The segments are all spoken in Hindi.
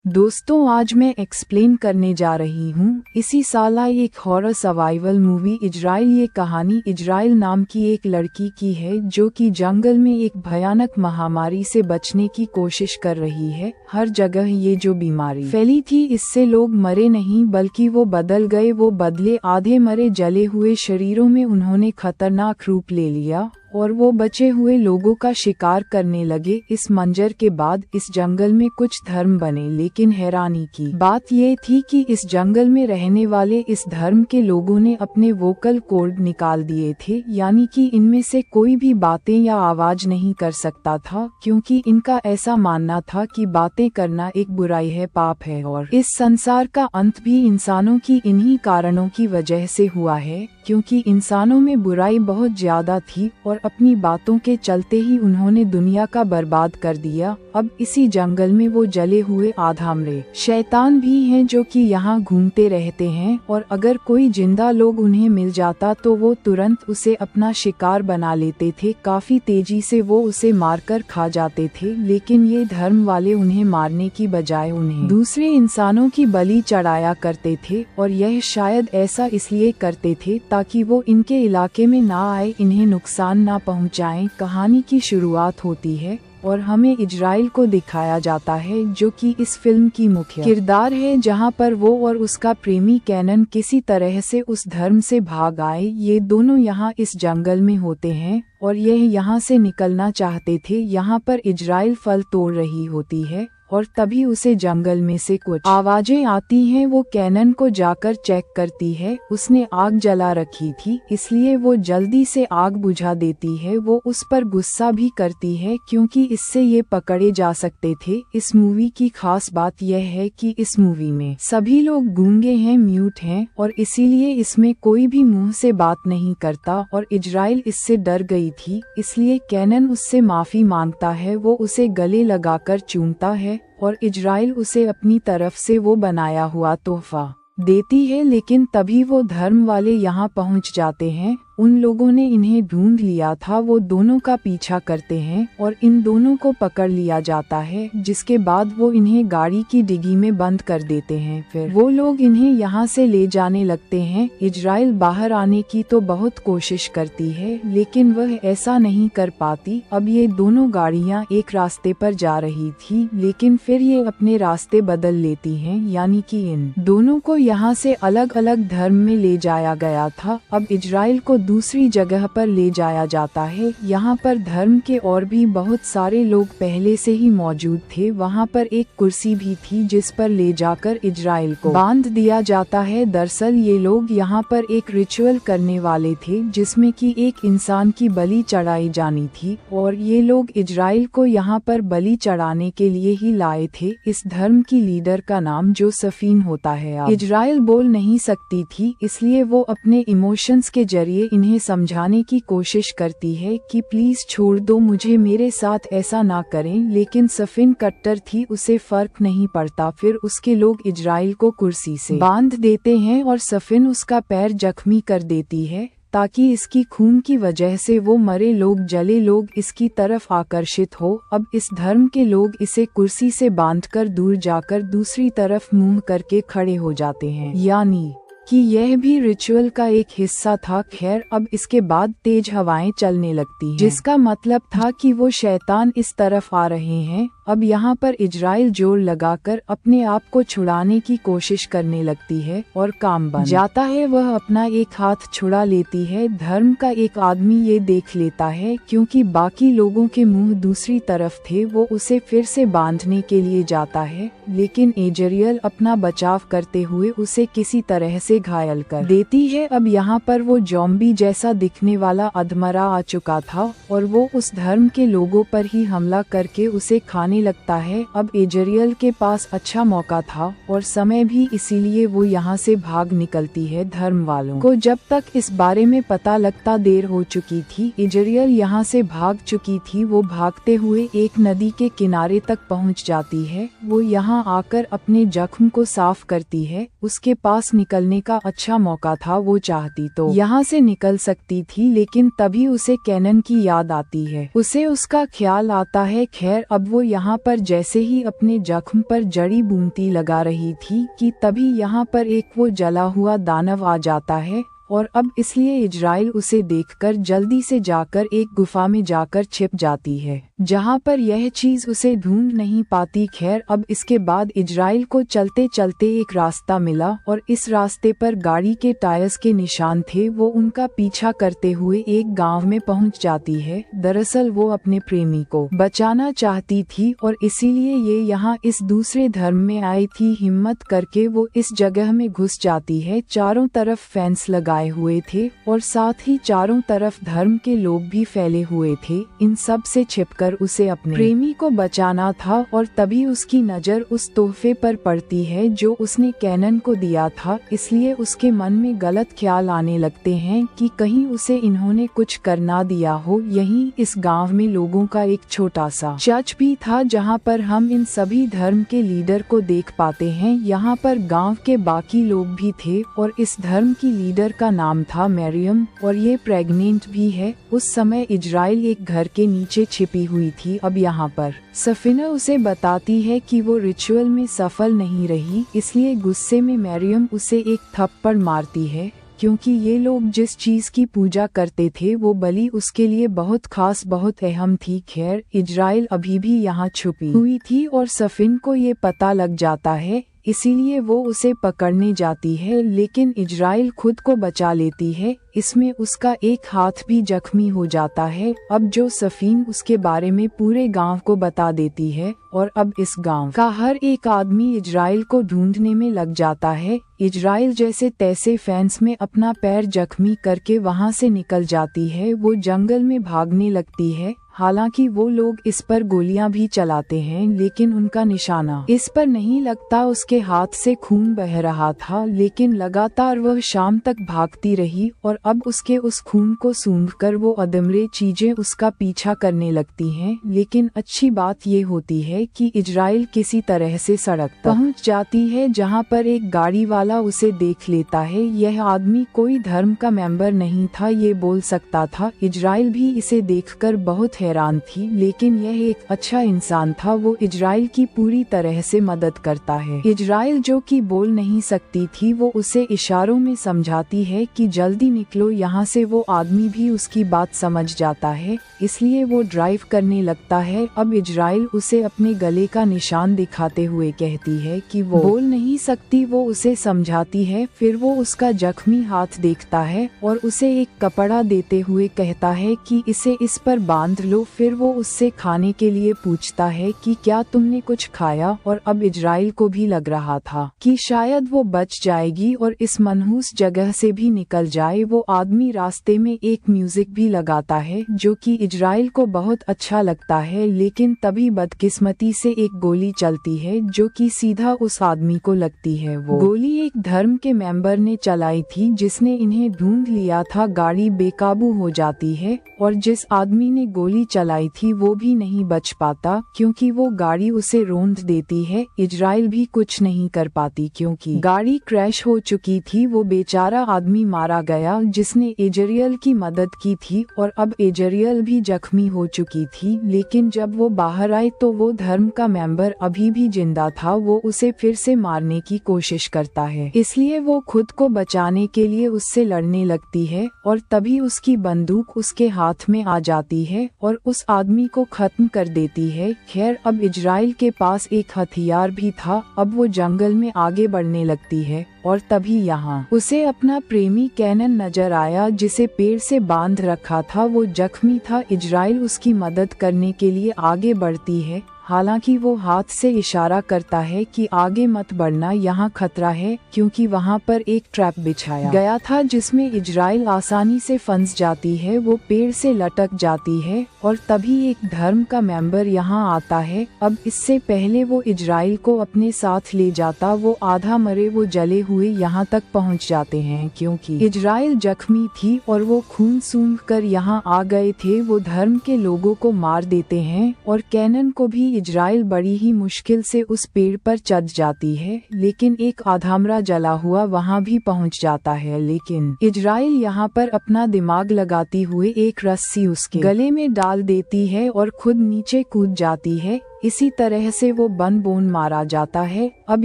दोस्तों, आज मैं एक्सप्लेन करने जा रही हूँ इसी साल आई एक हॉरर सर्वाइवल मूवी इजराइल। ये कहानी इजराइल नाम की एक लड़की की है जो कि जंगल में एक भयानक महामारी से बचने की कोशिश कर रही है। हर जगह ये जो बीमारी फैली थी, इससे लोग मरे नहीं बल्कि वो बदल गए। वो बदले, आधे मरे जले हुए शरीरों में उन्होंने खतरनाक रूप ले लिया और वो बचे हुए लोगों का शिकार करने लगे। इस मंजर के बाद इस जंगल में कुछ धर्म बने, लेकिन हैरानी की बात ये थी कि इस जंगल में रहने वाले इस धर्म के लोगों ने अपने वोकल कॉर्ड निकाल दिए थे, यानी कि इनमें से कोई भी बातें या आवाज नहीं कर सकता था, क्योंकि इनका ऐसा मानना था कि बातें करना एक बुराई है, पाप है, और इस संसार का अंत भी इंसानों की इन्हीं कारणों की वजह से हुआ है, क्योंकि इंसानों में बुराई बहुत ज्यादा थी और अपनी बातों के चलते ही उन्होंने दुनिया का बर्बाद कर दिया। अब इसी जंगल में वो जले हुए आधामरे शैतान भी हैं जो कि यहाँ घूमते रहते हैं, और अगर कोई जिंदा लोग उन्हें मिल जाता तो वो तुरंत उसे अपना शिकार बना लेते थे। काफी तेजी से वो उसे मारकर खा जाते थे, लेकिन ये धर्म वाले उन्हें मारने की बजाय उन्हें दूसरे इंसानों की बलि चढ़ाया करते थे, और यह शायद ऐसा इसलिए करते थे ताकि वो इनके इलाके में ना आए, इन्हें नुकसान ना पहुंचाएं। कहानी की शुरुआत होती है और हमें इजराइल को दिखाया जाता है जो कि इस फिल्म की मुख्य किरदार है, जहां पर वो और उसका प्रेमी कैनन किसी तरह से उस धर्म से भाग आए। ये दोनों यहाँ इस जंगल में होते हैं और यह यहाँ से निकलना चाहते थे। यहाँ पर इजराइल फल तोड़ रही होती है और तभी उसे जंगल में से कुछ आवाजें आती हैं। वो कैनन को जाकर चेक करती है। उसने आग जला रखी थी, इसलिए वो जल्दी से आग बुझा देती है। वो उस पर गुस्सा भी करती है क्योंकि इससे ये पकड़े जा सकते थे। इस मूवी की खास बात यह है कि इस मूवी में सभी लोग गूंगे हैं, म्यूट हैं, और इसीलिए इसमें कोई भी मुंह से बात नहीं करता, और इजराइल इससे डर गई थी, इसलिए कैनन उससे माफी मांगता है। वो उसे गले लगाकर चूमता है और इजराइल उसे अपनी तरफ से वो बनाया हुआ तोहफा देती है, लेकिन तभी वो धर्म वाले यहाँ पहुँच जाते हैं। उन लोगों ने इन्हें ढूंढ लिया था। वो दोनों का पीछा करते हैं और इन दोनों को पकड़ लिया जाता है, जिसके बाद वो इन्हें गाड़ी की डिग्गी में बंद कर देते हैं। फिर वो लोग इन्हें यहाँ से ले जाने लगते हैं। इजराइल बाहर आने की तो बहुत कोशिश करती है, लेकिन वह ऐसा नहीं कर पाती। अब ये दोनों गाड़ियाँ एक रास्ते पर जा रही थी, लेकिन फिर ये अपने रास्ते बदल लेती हैं, यानी कि इन दोनों को यहाँ से अलग अलग धर्म में ले जाया गया था। अब इजराइल को दूसरी जगह पर ले जाया जाता है। यहाँ पर धर्म के और भी बहुत सारे लोग पहले से ही मौजूद थे। वहाँ पर एक कुर्सी भी थी जिस पर ले जाकर इजराइल को बांध दिया जाता है। दरअसल ये लोग यहाँ पर एक रिचुअल करने वाले थे, जिसमें कि एक इंसान की बलि चढ़ाई जानी थी, और ये लोग इजराइल को यहाँ पर बलि चढ़ाने के लिए ही लाए थे। इस धर्म की लीडर का नाम जोसेफीन होता है। इजराइल बोल नहीं सकती थी, इसलिए वो अपने इमोशंस के जरिए इन्हें समझाने की कोशिश करती है कि प्लीज छोड़ दो मुझे, मेरे साथ ऐसा ना करें, लेकिन सफिन कट्टर थी, उसे फर्क नहीं पड़ता। फिर उसके लोग इजराइल को कुर्सी से बांध देते हैं और सफिन उसका पैर जख्मी कर देती है, ताकि इसकी खून की वजह से वो मरे लोग, जले लोग इसकी तरफ आकर्षित हो। अब इस धर्म के लोग इसे कुर्सी से बांधकर दूर जाकर दूसरी तरफ मुंह करके खड़े हो जाते हैं, यानी कि यह भी रिचुअल का एक हिस्सा था। खैर, अब इसके बाद तेज हवाएं चलने लगती हैं, जिसका मतलब था कि वो शैतान इस तरफ आ रहे हैं। अब यहाँ पर इजराइल जोर लगाकर अपने आप को छुड़ाने की कोशिश करने लगती है और काम बन जाता है। वह अपना एक हाथ छुड़ा लेती है। धर्म का एक आदमी ये देख लेता है, क्योंकि बाकी लोगों के मुंह दूसरी तरफ थे। वो उसे फिर से बांधने के लिए जाता है, लेकिन इजराइल अपना बचाव करते हुए उसे किसी तरह से घायल कर देती है। अब यहाँ पर वो जॉम्बी जैसा दिखने वाला अधमरा आ चुका था और वो उस धर्म के लोगों पर ही हमला करके उसे खाने लगता है। अब इजराइल के पास अच्छा मौका था और समय भी, इसीलिए वो यहाँ से भाग निकलती है। धर्म वालों को जब तक इस बारे में पता लगता देर हो चुकी थी। इजराइल यहाँ से भाग चुकी थी। वो भागते हुए एक नदी के किनारे तक पहुँच जाती है। वो यहाँ आकर अपने जख्म को साफ करती है। उसके पास निकलने करने का अच्छा मौका था। वो चाहती तो यहाँ से निकल सकती थी, लेकिन तभी उसे कैनन की याद आती है। उसे उसका ख्याल आता है। खैर, अब वो यहाँ पर जैसे ही अपने जख्म पर जड़ी बूटी लगा रही थी कि तभी यहाँ पर एक वो जला हुआ दानव आ जाता है, और अब इसलिए इजराइल उसे देखकर जल्दी से जाकर एक गुफा में जाकर छिप जाती है, जहाँ पर यह चीज उसे ढूंढ नहीं पाती। खैर, अब इसके बाद इजराइल को चलते चलते एक रास्ता मिला, और इस रास्ते पर गाड़ी के टायर्स के निशान थे। वो उनका पीछा करते हुए एक गांव में पहुंच जाती है। दरअसल वो अपने प्रेमी को बचाना चाहती थी, और इसीलिए ये यहाँ इस दूसरे धर्म में आई थी। हिम्मत करके वो इस जगह में घुस जाती है। चारों तरफ फेंस लगाए हुए थे, और साथ ही चारों तरफ धर्म के लोग भी फैले हुए थे। इन सब से छिपकर उसे अपने प्रेमी को बचाना था, और तभी उसकी नजर उस तोहफे पर पड़ती है जो उसने कैनन को दिया था। इसलिए उसके मन में गलत ख्याल आने लगते हैं कि कहीं उसे इन्होंने कुछ कर ना दिया हो। यहीं इस गांव में लोगों का एक छोटा सा चर्च भी था, जहां पर हम इन सभी धर्म के लीडर को देख पाते हैं। यहाँ पर गांव के बाकी लोग भी थे, और इस धर्म की लीडर का नाम था मरियम, और ये प्रेग्नेंट भी है। उस समय इजराइल एक घर के नीचे छिपी हुई थी। अब यहाँ पर सफीना उसे बताती है कि वो रिचुअल में सफल नहीं रही, इसलिए गुस्से में मरियम उसे एक थप्पड़ मारती है, क्योंकि ये लोग जिस चीज की पूजा करते थे वो बलि उसके लिए बहुत खास, बहुत अहम थी। खैर, इजराइल अभी भी यहाँ छुपी हुई थी, और सफीन को ये पता लग जाता है, इसीलिए वो उसे पकड़ने जाती है, लेकिन इजराइल खुद को बचा लेती है। इसमें उसका एक हाथ भी जख्मी हो जाता है। अब जो सफीन उसके बारे में पूरे गांव को बता देती है, और अब इस गांव का हर एक आदमी इजराइल को ढूंढने में लग जाता है। इजराइल जैसे तैसे फेंस में अपना पैर जख्मी करके वहां से निकल जाती है। वो जंगल में भागने लगती है। हालांकि वो लोग इस पर गोलियां भी चलाते हैं, लेकिन उनका निशाना इस पर नहीं लगता। उसके हाथ से खून बह रहा था, लेकिन लगातार वह शाम तक भागती रही, और अब उसके उस खून को सूंघकर वो अदमरे चीजें उसका पीछा करने लगती हैं। लेकिन अच्छी बात ये होती है कि इजराइल किसी तरह से सड़क तक पहुंच जाती है, जहां पर एक गाड़ी वाला उसे देख लेता है। यह आदमी कोई धर्म का मेंबर नहीं था, ये बोल सकता था। इजराइल भी इसे देखकर बहुत हैरान थी, लेकिन यह एक अच्छा इंसान था। वो इजराइल की पूरी तरह से मदद करता है। इजराइल जो कि बोल नहीं सकती थी, वो उसे इशारों में समझाती है कि जल्दी निकलो यहाँ से। वो आदमी भी उसकी बात समझ जाता है, इसलिए वो ड्राइव करने लगता है। अब इजराइल उसे अपने गले का निशान दिखाते हुए कहती है कि वो बोल नहीं सकती। वो उसे समझाती है। फिर वो उसका जख्मी हाथ देखता है, और उसे एक कपड़ा देते हुए कहता है कि इसे इस पर बांध लो। फिर वो उससे खाने के लिए पूछता है कि क्या तुमने कुछ खाया, और अब इजराइल को भी लग रहा था कि शायद वो बच जाएगी और इस मनहूस जगह से भी निकल जाए। वो आदमी रास्ते में एक म्यूजिक भी लगाता है, जो कि इजराइल को बहुत अच्छा लगता है, लेकिन तभी बदकिस्मती से एक गोली चलती है, जो कि सीधा उस आदमी को लगती है। वो गोली एक धर्म के मेंबर ने चलाई थी, जिसने इन्हें ढूंढ लिया था। गाड़ी बेकाबू हो जाती है, और जिस आदमी ने गोली चलाई थी वो भी नहीं बच पाता, क्योंकि वो गाड़ी उसे रौंद देती है। इजराइल भी कुछ नहीं कर पाती, क्योंकि गाड़ी क्रैश हो चुकी थी। वो बेचारा आदमी मारा गया जिसने इजराइल की मदद की थी, और अब इजराइल भी जख्मी हो चुकी थी। लेकिन जब वो बाहर आई तो वो धर्म का मेंबर अभी भी जिंदा था। वो उसे फिर से मारने की कोशिश करता है, इसलिए वो खुद को बचाने के लिए उससे लड़ने लगती है, और तभी उसकी बंदूक उसके हाथ में आ जाती है और उस आदमी को खत्म कर देती है। खैर, अब इजराइल के पास एक हथियार भी था। अब वो जंगल में आगे बढ़ने लगती है, और तभी यहाँ उसे अपना प्रेमी कैनन नजर आया, जिसे पेड़ से बांध रखा था। वो जख्मी था। इजराइल उसकी मदद करने के लिए आगे बढ़ती है, हालांकि वो हाथ से इशारा करता है कि आगे मत बढ़ना, यहाँ खतरा है, क्योंकि वहाँ पर एक ट्रैप बिछाया गया था जिसमें इजराइल आसानी से फंस जाती है। वो पेड़ से लटक जाती है, और तभी एक धर्म का मेंबर यहाँ आता है। अब इससे पहले वो इजराइल को अपने साथ ले जाता, वो आधा मरे वो जले हुए यहाँ तक पहुँच जाते हैं, क्योंकि इजराइल जख्मी थी और वो खून सूंघ कर यहाँ आ गए थे। वो धर्म के लोगों को मार देते हैं, और कैनन को भी इजराइल बड़ी ही मुश्किल से उस पेड़ पर चढ़ जाती है, लेकिन एक आधामरा जला हुआ वहां भी पहुंच जाता है। लेकिन इजराइल यहाँ पर अपना दिमाग लगाती हुए एक रस्सी उसके गले में डाल देती है और खुद नीचे कूद जाती है। इसी तरह से वो बन बोन मारा जाता है। अब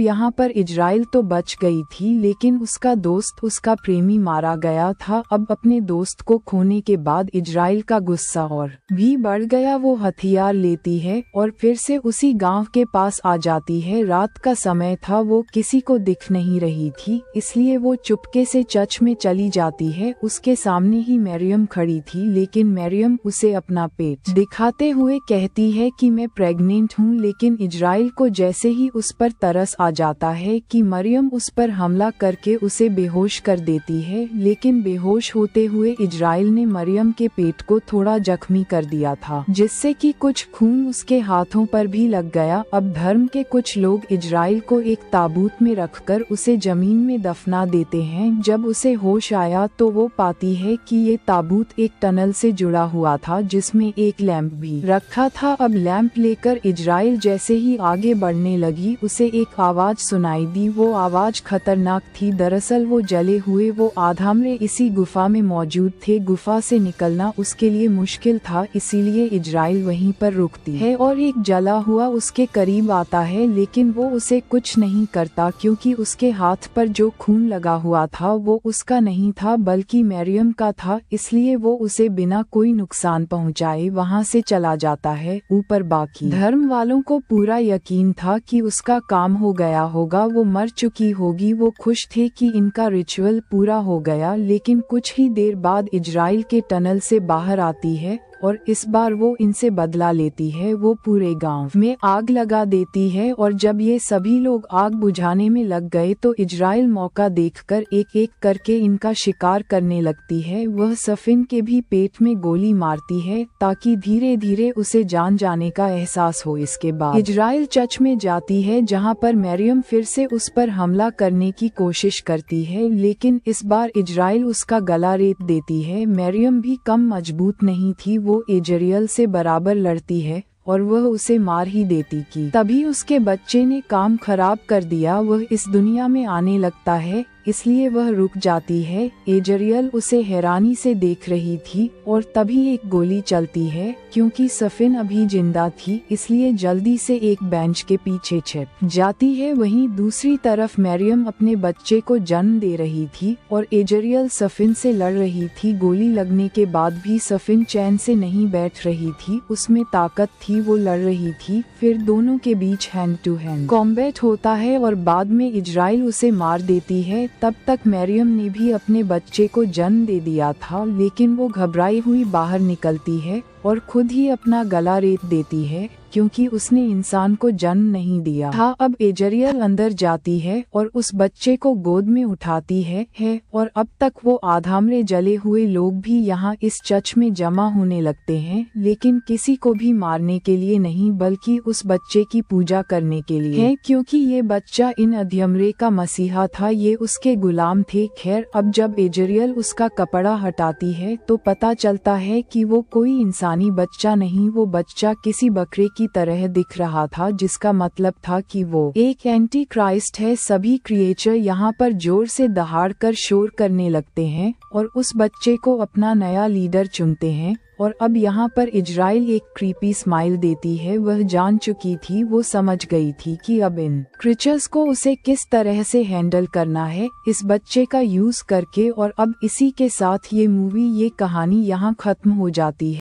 यहाँ पर इजराइल तो बच गई थी, लेकिन उसका दोस्त, उसका प्रेमी मारा गया था। अब अपने दोस्त को खोने के बाद इजराइल का गुस्सा और भी बढ़ गया। वो हथियार लेती है और फिर से उसी गांव के पास आ जाती है। रात का समय था, वो किसी को दिख नहीं रही थी, इसलिए वो चुपके से चर्च में चली जाती है। उसके सामने ही मरियम खड़ी थी, लेकिन मरियम उसे अपना पेट दिखाते हुए कहती है कि मैं प्रेग्नेंट हूँ। लेकिन इजराइल को जैसे ही उस पर तरस आ जाता है कि मरियम उस पर हमला करके उसे बेहोश कर देती है। लेकिन बेहोश होते हुए इजराइल ने मरियम के पेट को थोड़ा जख्मी कर दिया था, जिससे कि कुछ खून उसके हाथों पर भी लग गया। अब धर्म के कुछ लोग इजराइल को एक ताबूत में रखकर उसे जमीन में दफना देते हैं। जब उसे होश आया तो वो पाती है कि ये ताबूत एक टनल से जुड़ा हुआ था, जिसमें एक लैंप भी रखा था। अब लैंप लेकर इजराइल जैसे ही आगे बढ़ने लगी, उसे एक आवाज सुनाई दी। वो आवाज खतरनाक थी। दरअसल वो जले हुए वो आधामरे इसी गुफा में मौजूद थे। गुफा से निकलना उसके लिए मुश्किल था, इसीलिए इजराइल वहीं पर रुकती है और एक जला हुआ उसके करीब आता है। लेकिन वो उसे कुछ नहीं करता, क्योंकि उसके हाथ पर जो खून लगा हुआ था वो उसका नहीं था, बल्कि मरियम का था। इसलिए वो उसे बिना कोई नुकसान पहुंचाए वहां से चला जाता है। ऊपर बाकी धर्म वालों को पूरा यकीन था कि उसका काम हो गया होगा, वो मर चुकी होगी। वो खुश थे कि इनका रिचुअल पूरा हो गया। लेकिन कुछ ही देर बाद इजराइल के टनल से बाहर आती है और इस बार वो इनसे बदला लेती है। वो पूरे गांव में आग लगा देती है और जब ये सभी लोग आग बुझाने में लग गए तो इजराइल मौका देखकर एक एक करके इनका शिकार करने लगती है। वह सफिन के भी पेट में गोली मारती है ताकि धीरे धीरे उसे जान जाने का एहसास हो। इसके बाद इजराइल चर्च में जाती है, जहां पर मरियम फिर से उस पर हमला करने की कोशिश करती है, लेकिन इस बार इजराइल उसका गला रेत देती है। मरियम भी कम मजबूत नहीं थी, वो इजराइल से बराबर लड़ती है और वह उसे मार ही देती कि तभी उसके बच्चे ने काम खराब कर दिया। वह इस दुनिया में आने लगता है, इसलिए वह रुक जाती है। इजराइल उसे हैरानी से देख रही थी और तभी एक गोली चलती है। क्योंकि सफिन अभी जिंदा थी, इसलिए जल्दी से एक बेंच के पीछे छिप जाती है। वहीं दूसरी तरफ मरियम अपने बच्चे को जन्म दे रही थी और इजराइल सफिन से लड़ रही थी। गोली लगने के बाद भी सफिन चैन से नहीं बैठ रही थी, उसमें ताकत थी, वो लड़ रही थी। फिर दोनों के बीच हैंड टू हैंड कॉम्बैट होता है और बाद में इजराइल उसे मार देती है। तब तक मरियम ने भी अपने बच्चे को जन्म दे दिया था, लेकिन वो घबराई हुई बाहर निकलती है और खुद ही अपना गला रेत देती है, क्योंकि उसने इंसान को जन्म नहीं दिया था। अब इजराइल अंदर जाती है और उस बच्चे को गोद में उठाती है और अब तक वो आधामरे जले हुए लोग भी यहाँ इस चर्च में जमा होने लगते हैं, लेकिन किसी को भी मारने के लिए नहीं, बल्कि उस बच्चे की पूजा करने के लिए है, क्योंकि ये बच्चा इन अधमरे का मसीहा था, ये उसके गुलाम थे। खैर, अब जब इजराइल उसका कपड़ा हटाती है तो पता चलता है कि वो कोई इंसानी बच्चा नहीं, वो बच्चा किसी बकरे की तरह दिख रहा था, जिसका मतलब था कि वो एक एंटी क्राइस्ट है। सभी क्रिएचर यहाँ पर जोर से दहाड़कर शोर करने लगते हैं और उस बच्चे को अपना नया लीडर चुनते हैं। और अब यहाँ पर इजराइल एक क्रीपी स्माइल देती है। वह जान चुकी थी, वो समझ गई थी कि अब इन क्रिएचर्स को उसे किस तरह से हैंडल करना है इस बच्चे का यूज करके। और अब इसी के साथ ये मूवी, ये कहानी यहाँ खत्म हो जाती है।